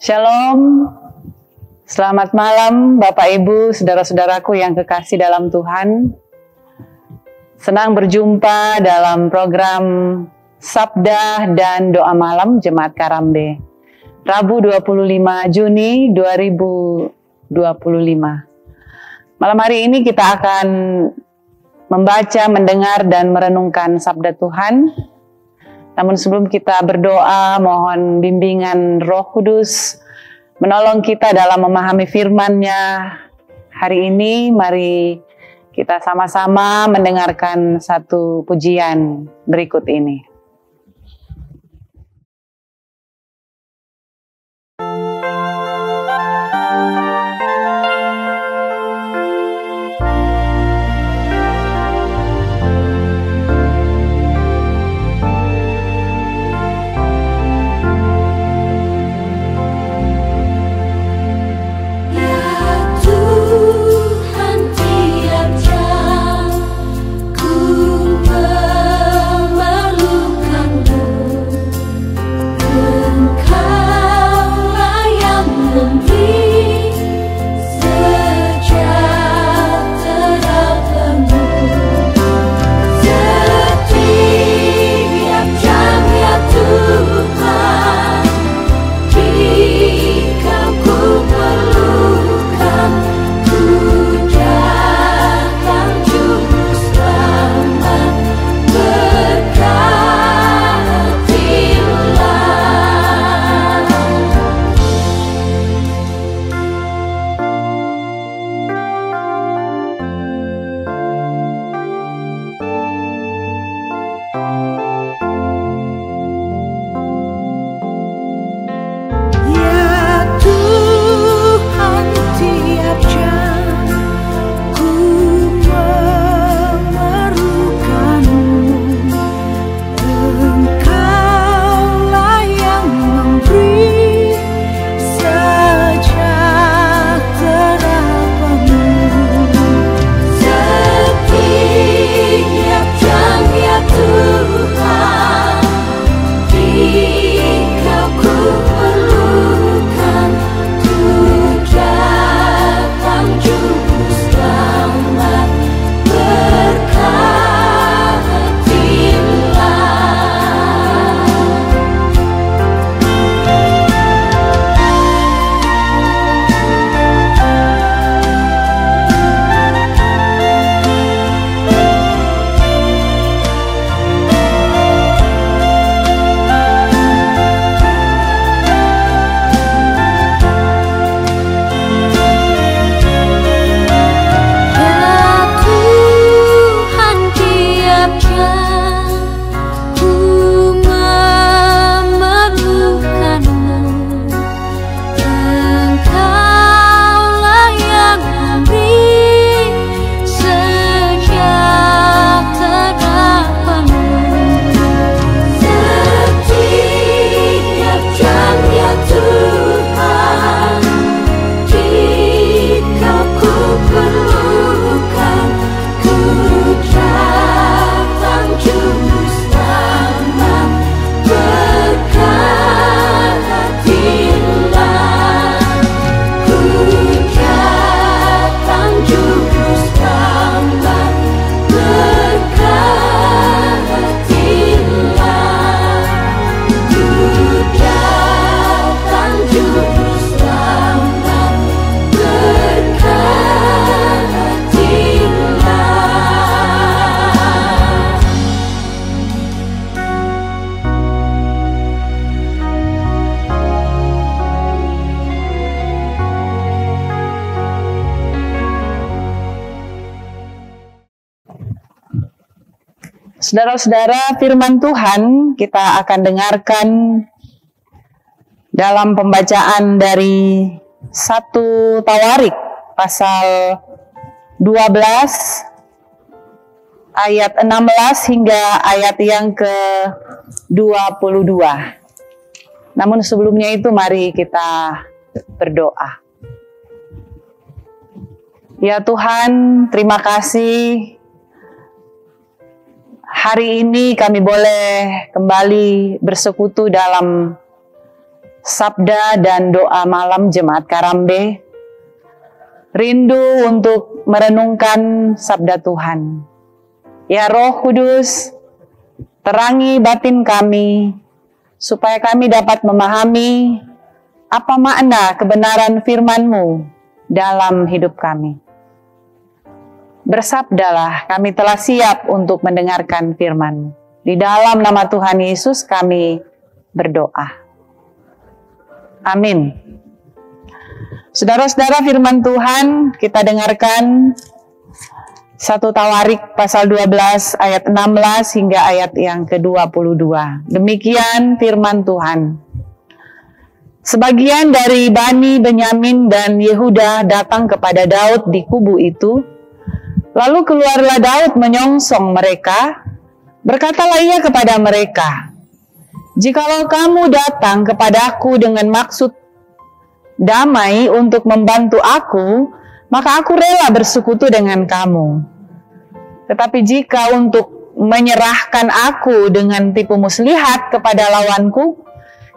Shalom, selamat malam Bapak Ibu, saudara-saudaraku yang kekasih dalam Tuhan. Senang berjumpa dalam program Sabda dan Doa Malam Jemaat Karambe, Rabu 25 Juni 2025. Malam hari ini kita akan membaca, mendengar, dan merenungkan Sabda Tuhan. Namun sebelum kita berdoa, mohon bimbingan Roh Kudus menolong kita dalam memahami firman-Nya. Hari ini mari kita sama-sama mendengarkan satu pujian berikut ini. Saudara-saudara, firman Tuhan kita akan dengarkan dalam pembacaan dari 1 Tawarik pasal 12 ayat 16 hingga ayat yang ke-22. Namun sebelumnya itu mari kita berdoa. Ya Tuhan, terima kasih. Hari ini kami boleh kembali bersekutu dalam sabda dan doa malam Jemaat Karambe. Rindu untuk merenungkan sabda Tuhan. Ya Roh Kudus, terangi batin kami, supaya kami dapat memahami apa makna kebenaran firman-Mu dalam hidup kami. Bersabdalah, kami telah siap untuk mendengarkan firman-Mu. Di dalam nama Tuhan Yesus kami berdoa. Amin. Saudara-saudara, firman Tuhan kita dengarkan 1 Tawarik pasal 12 ayat 16 hingga ayat yang ke-22. Demikian firman Tuhan. Sebagian dari Bani Benyamin dan Yehuda datang kepada Daud di kubu itu. Lalu keluarlah Daud menyongsong mereka. Berkatalah ia kepada mereka, "Jikalau kamu datang kepadaku dengan maksud damai untuk membantu aku, maka aku rela bersekutu dengan kamu. Tetapi jika untuk menyerahkan aku dengan tipu muslihat kepada lawanku,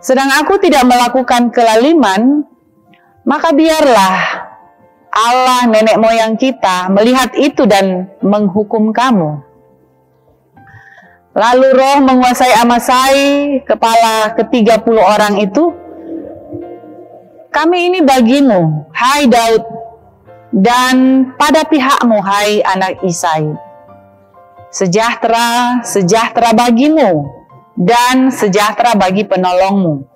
sedang aku tidak melakukan kelaliman, maka biarlah Allah nenek moyang kita melihat itu dan menghukum kamu." Lalu roh menguasai Amasai, kepala ke-30 orang itu, "Kami ini bagimu, hai Daud, dan pada pihakmu, hai anak Isai. Sejahtera, sejahtera bagimu, dan sejahtera bagi penolongmu.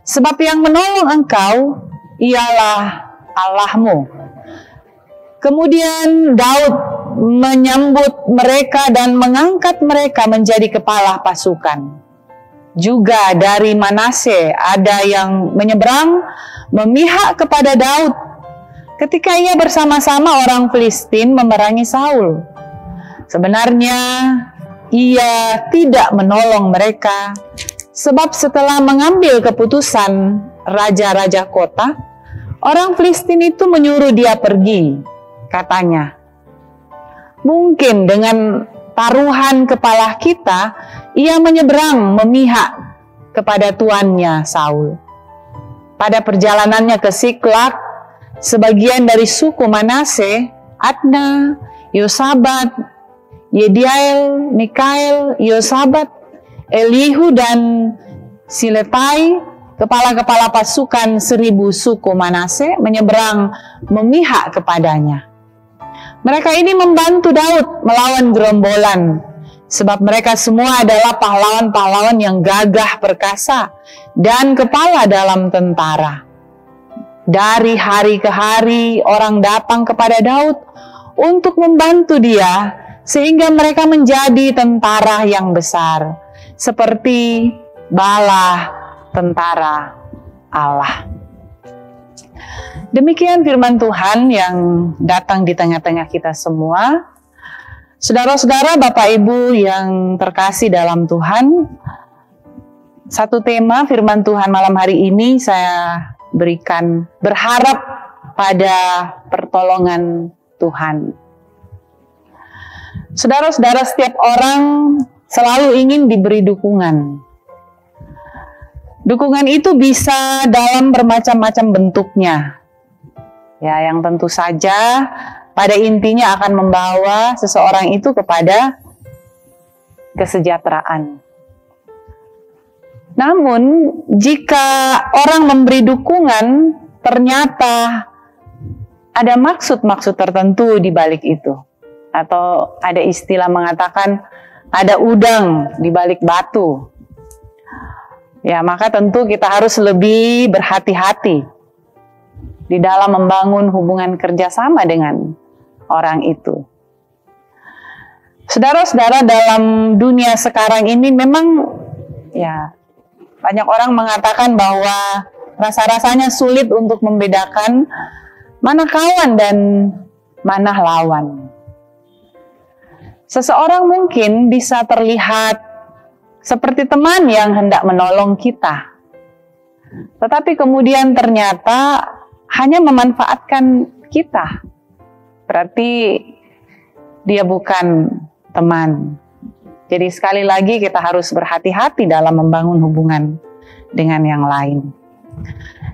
Sebab yang menolong engkau ialah Allahmu." Kemudian Daud menyambut mereka dan mengangkat mereka menjadi kepala pasukan. Juga dari Manase ada yang menyeberang memihak kepada Daud ketika ia bersama-sama orang Filistin memerangi Saul. Sebenarnya ia tidak menolong mereka, sebab setelah mengambil keputusan raja-raja kota, orang Filistin itu menyuruh dia pergi. Katanya, "Mungkin dengan taruhan kepala kita, ia menyeberang memihak kepada tuannya Saul." Pada perjalanannya ke Siklak, sebagian dari suku Manase, Adna, Yosabat, Yediael, Mikael, Yosabat, Elihu, dan Siletai, kepala-kepala pasukan 1000 suku Manase, menyeberang memihak kepadanya. Mereka ini membantu Daud melawan gerombolan, sebab mereka semua adalah pahlawan-pahlawan yang gagah perkasa dan kepala dalam tentara. Dari hari ke hari orang datang kepada Daud untuk membantu dia, sehingga mereka menjadi tentara yang besar, seperti bala tentara Allah. Demikian firman Tuhan yang datang di tengah-tengah kita semua. Saudara-saudara, Bapak Ibu yang terkasih dalam Tuhan, satu tema firman Tuhan malam hari ini saya berikan berharap pada pertolongan Tuhan. Saudara-saudara, setiap orang selalu ingin diberi dukungan. Dukungan itu bisa dalam bermacam-macam bentuknya. Ya, yang tentu saja pada intinya akan membawa seseorang itu kepada kesejahteraan. Namun, jika orang memberi dukungan, ternyata ada maksud-maksud tertentu di balik itu. Atau ada istilah mengatakan ada udang di balik batu. Ya, maka tentu kita harus lebih berhati-hati di dalam membangun hubungan kerjasama dengan orang itu. Saudara-saudara, dalam dunia sekarang ini memang ya banyak orang mengatakan bahwa rasa-rasanya sulit untuk membedakan mana kawan dan mana lawan. Seseorang mungkin bisa terlihat seperti teman yang hendak menolong kita, tetapi kemudian ternyata hanya memanfaatkan kita. Berarti dia bukan teman. Jadi sekali lagi kita harus berhati-hati dalam membangun hubungan dengan yang lain.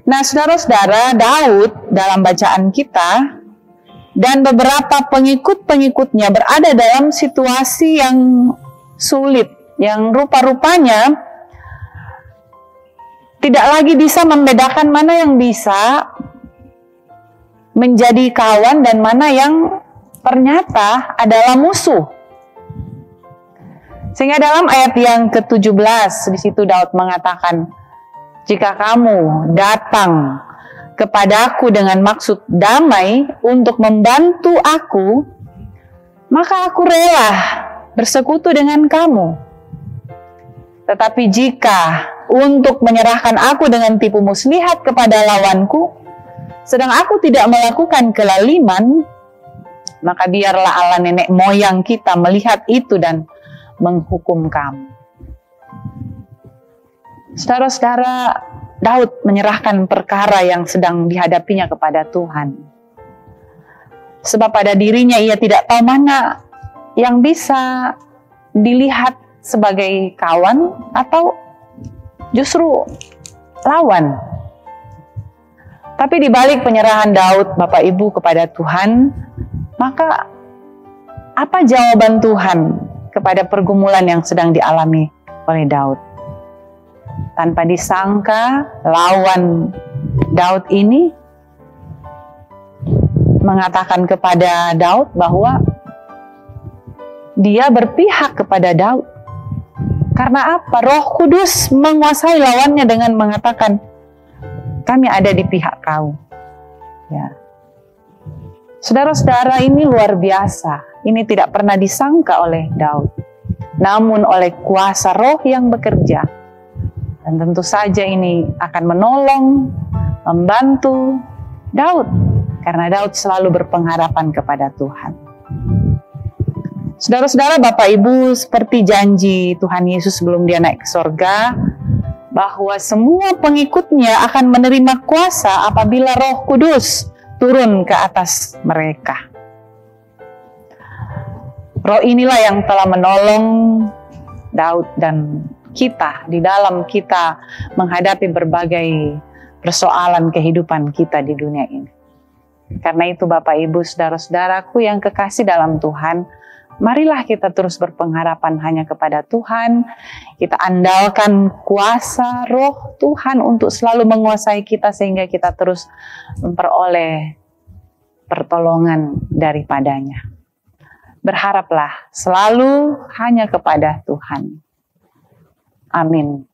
Nah, saudara-saudara, Daud dalam bacaan kita dan beberapa pengikut-pengikutnya berada dalam situasi yang sulit, yang rupa-rupanya tidak lagi bisa membedakan mana yang bisa menjadi kawan dan mana yang ternyata adalah musuh. Sehingga dalam ayat yang ke-17 di situ Daud mengatakan, "Jika kamu datang kepadaku dengan maksud damai untuk membantu aku, maka aku rela bersekutu dengan kamu. Tetapi jika untuk menyerahkan aku dengan tipu muslihat kepada lawanku, sedang aku tidak melakukan kelaliman, maka biarlah Allah nenek moyang kita melihat itu dan menghukum kamu." Saudara-saudara, Daud menyerahkan perkara yang sedang dihadapinya kepada Tuhan. Sebab pada dirinya ia tidak tahu mana yang bisa dilihat sebagai kawan atau justru lawan. Tapi di balik penyerahan Daud, Bapak Ibu, kepada Tuhan, maka apa jawaban Tuhan kepada pergumulan yang sedang dialami oleh Daud? Tanpa disangka, lawan Daud ini mengatakan kepada Daud bahwa dia berpihak kepada Daud. Karena apa? Roh Kudus menguasai lawannya dengan mengatakan, "Kami ada di pihak kau." Ya. Saudara-saudara, ini luar biasa. Ini tidak pernah disangka oleh Daud. Namun oleh kuasa roh yang bekerja. Dan tentu saja ini akan menolong, membantu Daud. Karena Daud selalu berpengharapan kepada Tuhan. Saudara-saudara, Bapak Ibu, seperti janji Tuhan Yesus sebelum dia naik ke sorga, bahwa semua pengikutnya akan menerima kuasa apabila Roh Kudus turun ke atas mereka. Roh inilah yang telah menolong Daud dan kita di dalam kita menghadapi berbagai persoalan kehidupan kita di dunia ini. Karena itu Bapak Ibu, saudara-saudaraku yang kekasih dalam Tuhan, marilah kita terus berpengharapan hanya kepada Tuhan. Kita andalkan kuasa roh Tuhan untuk selalu menguasai kita sehingga kita terus memperoleh pertolongan daripadanya. Berharaplah selalu hanya kepada Tuhan. Amin.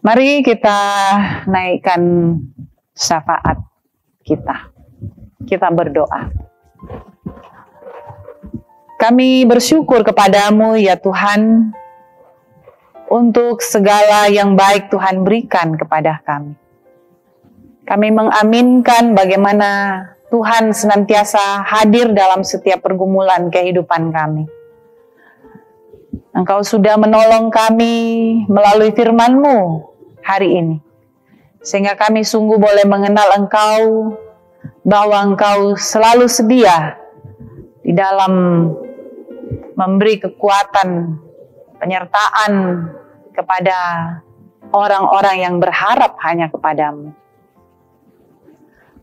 Mari kita naikkan syafaat kita. Kita berdoa. Kami bersyukur kepadamu ya Tuhan, untuk segala yang baik Tuhan berikan kepada kami. Kami mengaminkan bagaimana Tuhan senantiasa hadir dalam setiap pergumulan kehidupan kami. Engkau sudah menolong kami melalui firman-Mu hari ini. Sehingga kami sungguh boleh mengenal Engkau, bahwa Engkau selalu sedia di dalam memberi kekuatan, penyertaan kepada orang-orang yang berharap hanya kepadamu.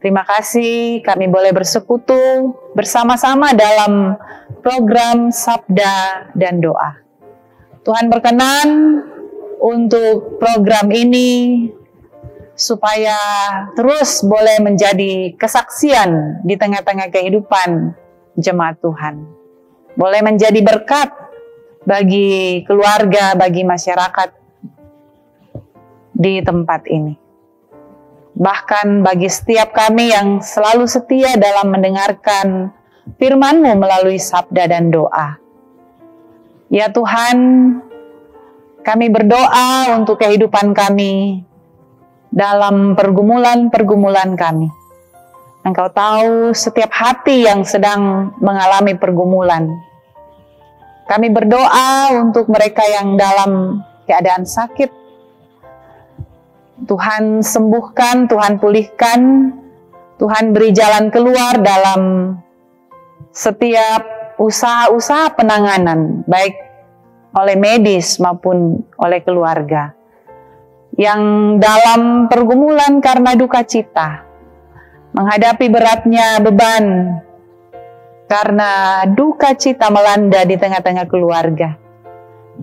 Terima kasih kami boleh bersekutu bersama-sama dalam program Sabda dan Doa. Tuhan berkenan untuk program ini supaya terus boleh menjadi kesaksian di tengah-tengah kehidupan jemaat Tuhan. Boleh menjadi berkat bagi keluarga, bagi masyarakat di tempat ini. Bahkan bagi setiap kami yang selalu setia dalam mendengarkan firman-Mu melalui sabda dan doa. Ya Tuhan, kami berdoa untuk kehidupan kami dalam pergumulan-pergumulan kami. Engkau tahu setiap hati yang sedang mengalami pergumulan. Kami berdoa untuk mereka yang dalam keadaan sakit. Tuhan sembuhkan, Tuhan pulihkan, Tuhan beri jalan keluar dalam setiap usaha-usaha penanganan, baik oleh medis maupun oleh keluarga. Yang dalam pergumulan karena duka cita, menghadapi beratnya beban karena duka cita melanda di tengah-tengah keluarga.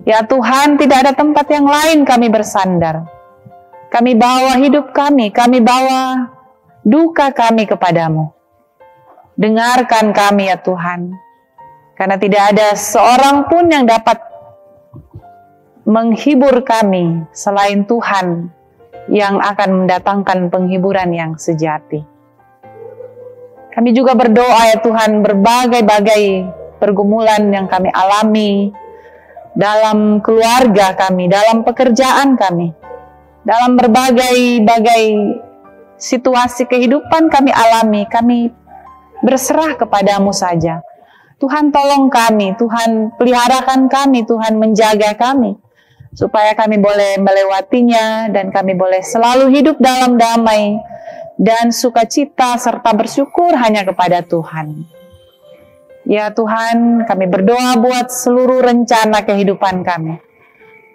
Ya Tuhan, tidak ada tempat yang lain kami bersandar. Kami bawa hidup kami bawa duka kami kepadamu. Dengarkan kami ya Tuhan, karena tidak ada seorang pun yang dapat menghibur kami selain Tuhan yang akan mendatangkan penghiburan yang sejati. Kami juga berdoa ya Tuhan, berbagai-bagai pergumulan yang kami alami dalam keluarga kami, dalam pekerjaan kami, dalam berbagai-bagai situasi kehidupan kami alami, kami berserah kepadamu saja. Tuhan tolong kami, Tuhan peliharakan kami, Tuhan menjaga kami, supaya kami boleh melewatinya dan kami boleh selalu hidup dalam damai dan sukacita serta bersyukur hanya kepada Tuhan. Ya Tuhan, kami berdoa buat seluruh rencana kehidupan kami.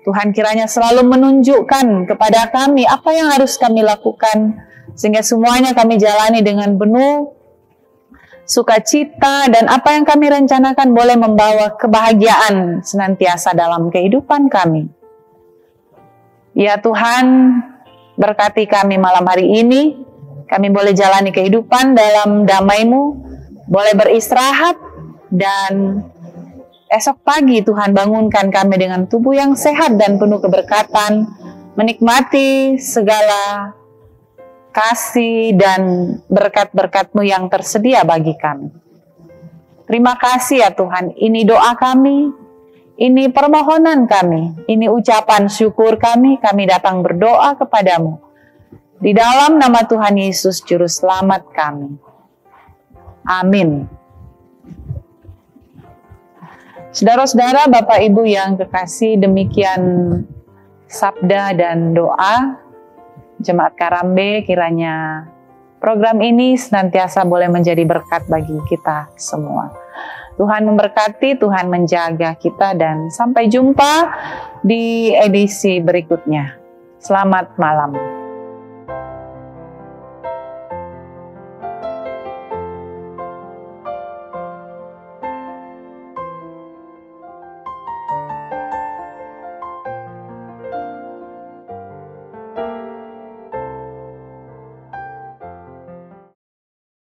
Tuhan kiranya selalu menunjukkan kepada kami apa yang harus kami lakukan, sehingga semuanya kami jalani dengan penuh sukacita, dan apa yang kami rencanakan boleh membawa kebahagiaan senantiasa dalam kehidupan kami. Ya Tuhan, berkati kami malam hari ini, kami boleh jalani kehidupan dalam damai-Mu, boleh beristirahat, dan esok pagi Tuhan bangunkan kami dengan tubuh yang sehat dan penuh keberkatan, menikmati segala kasih dan berkat-berkat-Mu yang tersedia bagi kami. Terima kasih ya Tuhan, ini doa kami, ini permohonan kami, ini ucapan syukur kami datang berdoa kepadamu. Di dalam nama Tuhan Yesus Juru Selamat kami. Amin. Saudara-saudara, Bapak Ibu yang kekasih, demikian sabda dan doa Jemaat Karambe, kiranya program ini senantiasa boleh menjadi berkat bagi kita semua. Tuhan memberkati, Tuhan menjaga kita, dan sampai jumpa di edisi berikutnya. Selamat malam.